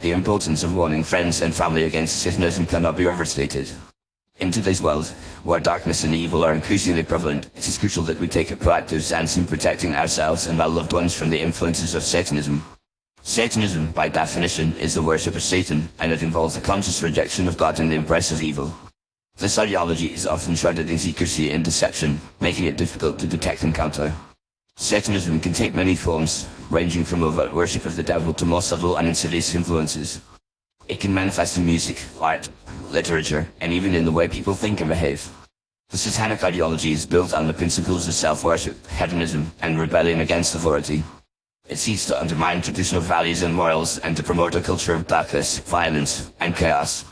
The importance of warning friends and family against Satanism cannot be overstated. In today's world, where darkness and evil are increasingly prevalent, it is crucial that we take a proactive stance in protecting ourselves and our loved ones from the influences of Satanism. Satanism, by definition, is the worship of Satan, and it involves a conscious rejection of God and the embrace of evil. This ideology is often shrouded in secrecy and deception, making it difficult to detect and counter. Satanism can take many forms, ranging from overt worship of the devil to more subtle and insidious influences. It can manifest in music, art, literature, and even in the way people think and behave. The satanic ideology is built on the principles of self-worship, hedonism, and rebellion against authority. It seeks to undermine traditional values and morals and to promote a culture of darkness, violence, and chaos.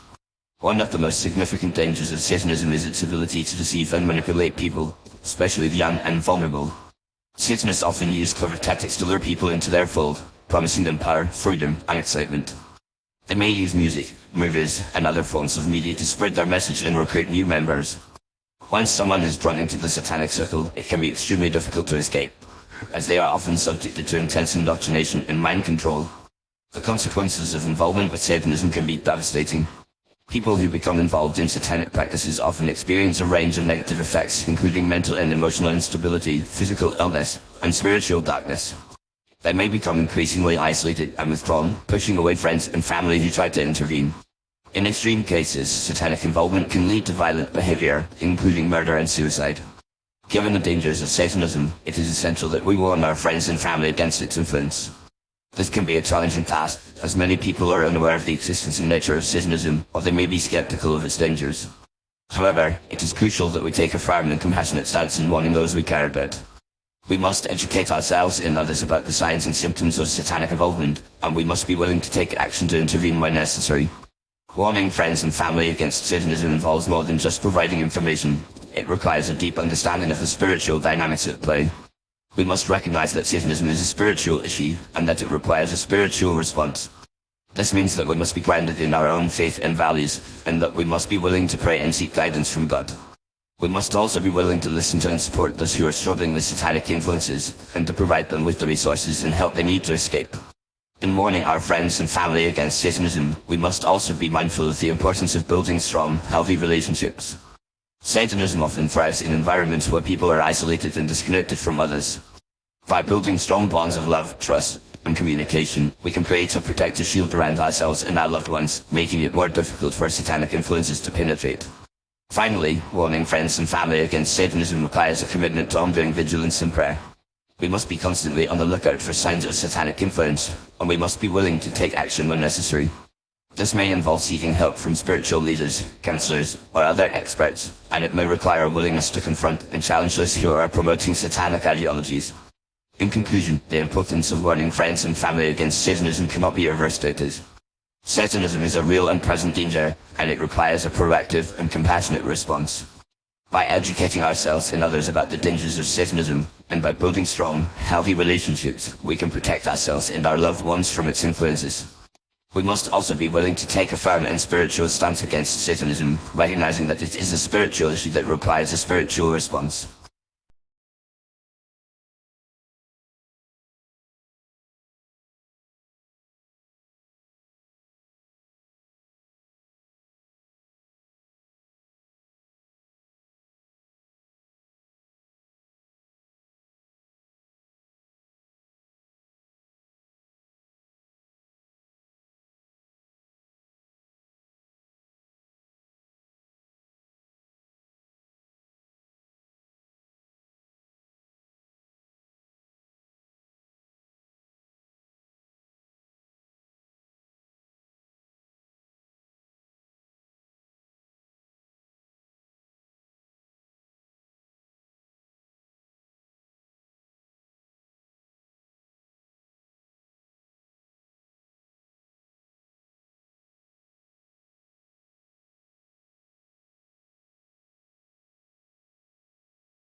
One of the most significant dangers of Satanism is its ability to deceive and manipulate people, especially the young and vulnerable. Satanists often use clever tactics to lure people into their fold, promising them power, freedom, and excitement. They may use music, movies, and other forms of media to spread their message and recruit new members. Once someone is drawn into the satanic circle, it can be extremely difficult to escape, as they are often subjected to intense indoctrination and mind control. The consequences of involvement with Satanism can be devastating. People who become involved in satanic practices often experience a range of negative effects, including mental and emotional instability, physical illness, and spiritual darkness. They may become increasingly isolated and withdrawn, pushing away friends and family who try to intervene. In extreme cases, satanic involvement can lead to violent behavior, including murder and suicide. Given the dangers of Satanism, it is essential that we warn our friends and family against its influence. This can be a challenging task, as many people are unaware of the existence and nature of Satanism, or they may be skeptical of its dangers. However, it is crucial that we take a firm and compassionate stance in warning those we care about. We must educate ourselves and others about the signs and symptoms of satanic involvement, and we must be willing to take action to intervene when necessary. Warning friends and family against Satanism involves more than just providing information. It requires a deep understanding of the spiritual dynamics at play. We must recognize that Satanism is a spiritual issue, and that it requires a spiritual response. This means that we must be grounded in our own faith and values, and that we must be willing to pray and seek guidance from God. We must also be willing to listen to and support those who are struggling with satanic influences, and to provide them with the resources and help they need to escape. In warning our friends and family against Satanism, we must also be mindful of the importance of building strong, healthy relationships. Satanism often thrives in environments where people are isolated and disconnected from others. By building strong bonds of love, trust, and communication, we can create a protective shield around ourselves and our loved ones, making it more difficult for satanic influences to penetrate. Finally, warning friends and family against Satanism requires a commitment to ongoing vigilance and prayer. We must be constantly on the lookout for signs of satanic influence, and we must be willing to take action when necessary. This may involve seeking help from spiritual leaders, counselors, or other experts, and it may require a willingness to confront and challenge those who are promoting satanic ideologies. In conclusion, the importance of warning friends and family against Satanism cannot be overstated. Satanism is a real and present danger, and it requires a proactive and compassionate response. By educating ourselves and others about the dangers of Satanism, and by building strong, healthy relationships, we can protect ourselves and our loved ones from its influences. We must also be willing to take a firm and spiritual stance against Satanism, recognizing that it is a spiritual issue that requires a spiritual response.